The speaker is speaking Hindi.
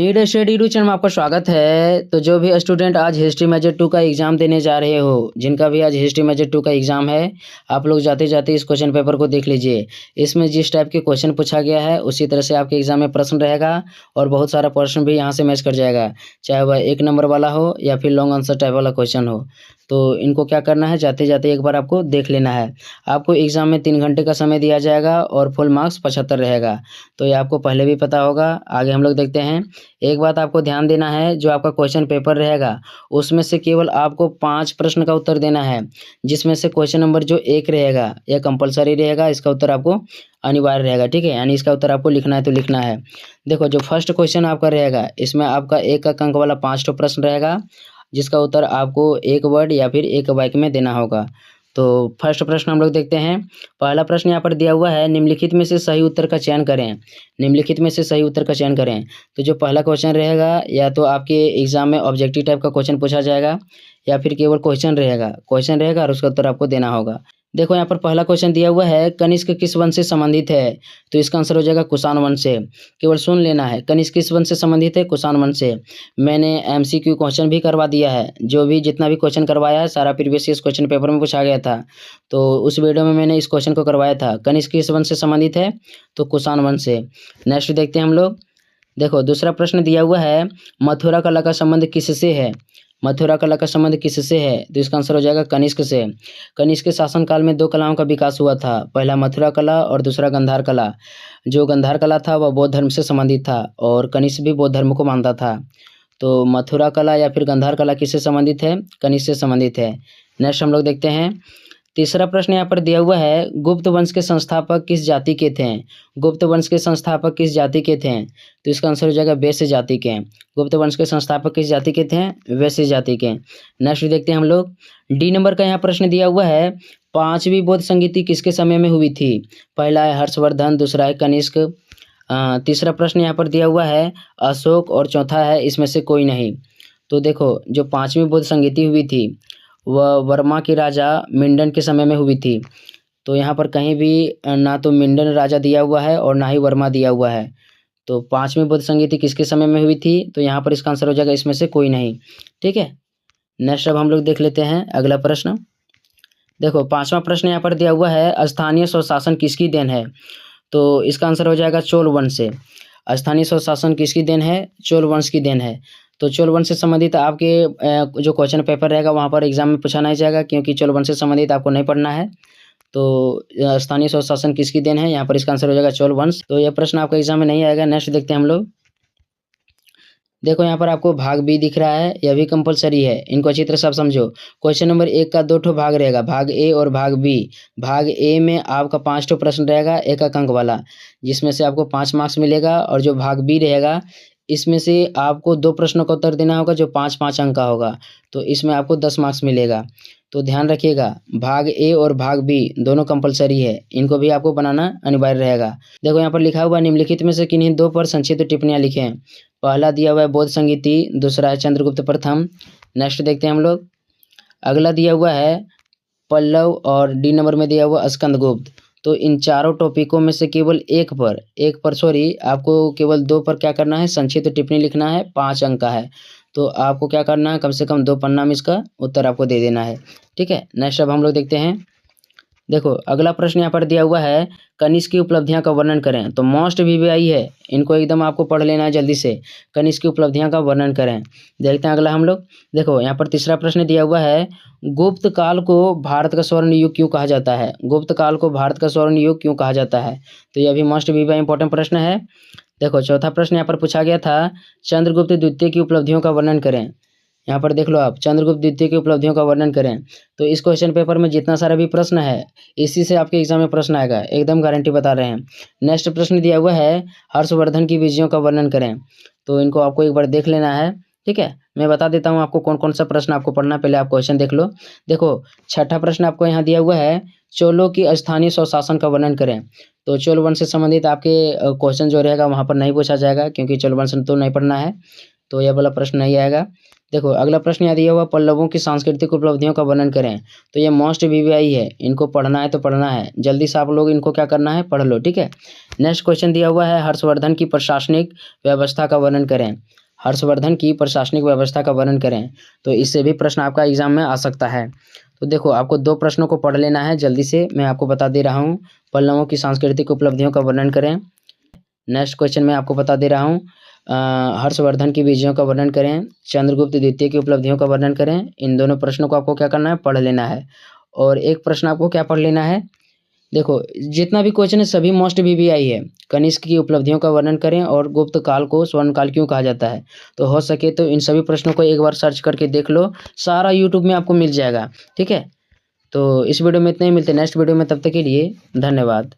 नीड स्टडी टू चैनल में आपका स्वागत है। तो जो भी स्टूडेंट आज हिस्ट्री मेजर 2 का एग्जाम देने जा रहे हो, जिनका भी आज हिस्ट्री मेजर 2 का एग्जाम है, आप लोग जाते जाते इस क्वेश्चन पेपर को देख लीजिए। इसमें जिस टाइप के क्वेश्चन पूछा गया है उसी तरह से आपके एग्जाम में प्रश्न रहेगा और बहुत सारा प्रश्न भी यहाँ से मैच कर जाएगा, चाहे वह 1 नंबर वाला हो या फिर लॉन्ग आंसर टाइप वाला क्वेश्चन हो। तो इनको क्या करना है, जाते जाते एक बार आपको देख लेना है। आपको एग्जाम में 3 घंटे का समय दिया जाएगा और फुल मार्क्स 75 रहेगा। तो ये आपको पहले भी पता होगा। आगे हम लोग देखते हैं। एक बात आपको ध्यान देना है, जो आपका क्वेश्चन पेपर रहेगा उसमें से केवल आपको 5 प्रश्न का उत्तर देना है, जिसमें से क्वेश्चन नंबर जो 1 रहेगा यह कंपलसरी रहेगा, इसका उत्तर आपको अनिवार्य रहेगा। ठीक है, यानी इसका उत्तर आपको लिखना है तो लिखना है। देखो, जो फर्स्ट क्वेश्चन आपका रहेगा इसमें आपका 1 का अंक वाला 5 ठो प्रश्न रहेगा, जिसका उत्तर आपको 1 वर्ड या फिर 1 वाक्य में देना होगा। तो फर्स्ट प्रश्न हम लोग देखते हैं। पहला प्रश्न यहाँ पर दिया हुआ है, निम्नलिखित में से सही उत्तर का चयन करें। निम्नलिखित में से सही उत्तर का चयन करें। तो जो पहला क्वेश्चन रहेगा, या तो आपके एग्जाम में ऑब्जेक्टिव टाइप का क्वेश्चन पूछा जाएगा या फिर केवल क्वेश्चन रहेगा और उसका उत्तर आपको देना होगा। देखो, यहाँ पर पहला क्वेश्चन दिया हुआ है, कनिष्क किस वंश से संबंधित है। तो इसका आंसर हो जाएगा कुषाण वंश से। केवल सुन लेना है, कनिष्क किस वंश से संबंधित है, कुषाण वंश से। मैंने एमसीक्यू क्वेश्चन भी करवा दिया है, जो भी जितना भी क्वेश्चन करवाया है सारा प्रीवियस ईयर क्वेश्चन पेपर में पूछा गया था। तो उस वीडियो में मैंने इस क्वेश्चन को करवाया था। कनिष्क किस वंश से संबंधित है, तो कुषाण वंश से। नेक्स्ट देखते हैं हम लोग। देखो, दूसरा प्रश्न दिया हुआ है, मथुरा कला का संबंध किससे है। मथुरा कला का संबंध किससे है, तो इसका आंसर हो जाएगा कनिष्क से। कनिष्क के शासनकाल में 2 कलाओं का विकास हुआ था, पहला मथुरा कला और दूसरा गंधार कला। जो गंधार कला था वह बौद्ध धर्म से संबंधित था और कनिष्क भी बौद्ध धर्म को मानता था। तो मथुरा कला या फिर गंधार कला किससे संबंधित है, कनिष्क से संबंधित है। नेक्स्ट हम लोग देखते हैं। तीसरा प्रश्न यहाँ पर दिया हुआ है, गुप्त वंश के संस्थापक किस जाति के थे। गुप्त वंश के संस्थापक किस जाति के थे, तो इसका आंसर हो जाएगा वैश्य जाति के। गुप्त वंश के संस्थापक किस जाति के थे, वैश्य जाति के। नेक्स्ट देखते हैं हम लोग। डी नंबर का यहाँ प्रश्न दिया हुआ है, 5वीं बौद्ध संगीति किसके समय में हुई थी। पहला है हर्षवर्धन, दूसरा है कनिष्क, तीसरा प्रश्न यहाँ पर दिया हुआ है अशोक और चौथा है इसमें से कोई नहीं। तो देखो, जो 5वीं बौद्ध संगीति हुई थी वह वर्मा के राजा मिंडन के समय में हुई थी। तो यहाँ पर कहीं भी ना तो मिंडन राजा दिया हुआ है और ना ही वर्मा दिया हुआ है। तो 5वीं बौद्ध संगीति किसके समय में हुई थी, तो यहाँ पर इसका आंसर हो जाएगा इसमें से कोई नहीं। ठीक है, नेक्स्ट अब हम लोग देख लेते हैं अगला प्रश्न। देखो, 5वां प्रश्न यहाँ पर दिया हुआ है, स्थानीय स्वशासन किसकी देन है। तो इसका आंसर हो जाएगा चोल वंश से। स्थानीय स्वशासन किसकी देन है, चोल वंश की देन है। तो चोल वंश से संबंधित आपके जो क्वेश्चन पेपर रहेगा वहाँ पर एग्जाम में पूछा नहीं जाएगा, क्योंकि चोल वंश से संबंधित आपको नहीं पढ़ना है। तो स्थानीय स्वशासन किसकी देन है, यहाँ पर इसका आंसर हो जाएगा चोल वंश। तो यह प्रश्न आपका एग्जाम में नहीं आएगा। नेक्स्ट देखते हैं हम लोग। देखो, यहाँ पर आपको भाग बी दिख रहा है, यह भी कंपलसरी है, इनको अच्छी तरह से आप समझो। क्वेश्चन नंबर 1 का 2 ठो भाग रहेगा, भाग ए और भाग बी। भाग ए में आपका 5 ठो प्रश्न रहेगा 1 अंक वाला, जिसमें से आपको 5 मार्क्स मिलेगा। और जो भाग बी रहेगा इसमें से आपको 2 प्रश्नों का उत्तर देना होगा, जो 5-5 अंक का होगा। तो इसमें आपको 10 मार्क्स मिलेगा। तो ध्यान रखिएगा, भाग ए और भाग बी दोनों कंपलसरी है, इनको भी आपको बनाना अनिवार्य रहेगा। देखो, यहाँ पर लिखा हुआ निम्नलिखित में से किन्हीं 2 पर संक्षिप्त टिप्पणियाँ लिखें। पहला दिया हुआ है बौद्ध संगीति, दूसरा है चंद्रगुप्त प्रथम। नेक्स्ट देखते हैं हम लोग। अगला दिया हुआ है पल्लव और डी नंबर में दिया हुआ स्कंदगुप्त। तो इन चारों टॉपिकों में से केवल एक पर आपको केवल 2 पर क्या करना है, संक्षिप्त टिप्पणी लिखना है। 5 अंक का है, तो आपको क्या करना है, कम से कम 2 पन्ना में इसका उत्तर आपको दे देना है। ठीक है, नेक्स्ट अब हम लोग देखते हैं। देखो, अगला प्रश्न यहाँ पर दिया हुआ है, कनिष्क की उपलब्धियां का वर्णन करें। तो मोस्ट वीवीआई है, इनको एकदम आपको पढ़ लेना है जल्दी से। कनिष्क की उपलब्धियां का वर्णन करें। देखते हैं अगला हम लोग। देखो, यहाँ पर तीसरा प्रश्न दिया हुआ है, गुप्त काल को भारत का स्वर्ण युग क्यों कहा जाता है। गुप्त काल को भारत का स्वर्ण युग क्यों कहा जाता है, तो यह भी मोस्ट वीवीआई इंपॉर्टेंट प्रश्न है। देखो, चौथा प्रश्न यहाँ पर पूछा गया था, चंद्रगुप्त द्वितीय की उपलब्धियों का वर्णन करें। यहाँ पर देख लो आप, चंद्रगुप्त द्वितीय की उपलब्धियों का वर्णन करें। तो इस क्वेश्चन पेपर में जितना सारा भी प्रश्न है इसी से आपके एग्जाम में प्रश्न आएगा, एकदम गारंटी बता रहे हैं। नेक्स्ट प्रश्न दिया हुआ है, हर्षवर्धन की विजयों का वर्णन करें। तो इनको आपको एक बार देख लेना है। ठीक है, मैं बता देता हूँ आपको कौन कौन सा प्रश्न आपको पढ़ना, पहले आप क्वेश्चन देख लो। देखो, छठा प्रश्न आपको यहाँ दिया हुआ है, चोलों की स्थानीय स्वशासन का वर्णन करें। तो चोल वंश से संबंधित आपके क्वेश्चन जो रहेगा वहाँ पर नहीं पूछा जाएगा, क्योंकि चोल वंश तो नहीं पढ़ना है, तो यह वाला प्रश्न नहीं आएगा। देखो अगला प्रश्न याद दिया हुआ पल्लवों की सांस्कृतिक उपलब्धियों का वर्णन करें। तो ये मोस्ट वीवीआई है, इनको पढ़ना है तो पढ़ना है, जल्दी से आप लोग इनको क्या करना है, पढ़ लो, ठीक है। नेक्स्ट क्वेश्चन दिया हुआ है हर्षवर्धन की प्रशासनिक व्यवस्था का वर्णन करें। हर्षवर्धन की प्रशासनिक व्यवस्था का वर्णन करें। तो इससे भी प्रश्न आपका एग्जाम में आ सकता है। तो देखो आपको 2 प्रश्नों को पढ़ लेना है, जल्दी से मैं आपको बता दे रहा हूँ। पल्लवों की सांस्कृतिक उपलब्धियों का वर्णन करें। नेक्स्ट क्वेश्चन मैं आपको बता दे रहा हूँ हर्षवर्धन की विजयों का वर्णन करें, चंद्रगुप्त द्वितीय की उपलब्धियों का वर्णन करें। इन दोनों प्रश्नों को आपको क्या करना है, पढ़ लेना है। और एक प्रश्न आपको क्या पढ़ लेना है, देखो जितना भी क्वेश्चन है सभी मोस्ट वीवीआई है। कनिष्क की उपलब्धियों का वर्णन करें और गुप्त काल को स्वर्ण काल क्यों कहा जाता है। तो हो सके तो इन सभी प्रश्नों को एक बार सर्च करके देख लो, सारा यूट्यूब में आपको मिल जाएगा, ठीक है। तो इस वीडियो में इतना ही, मिलते हैं नेक्स्ट वीडियो में, तब तक के लिए धन्यवाद।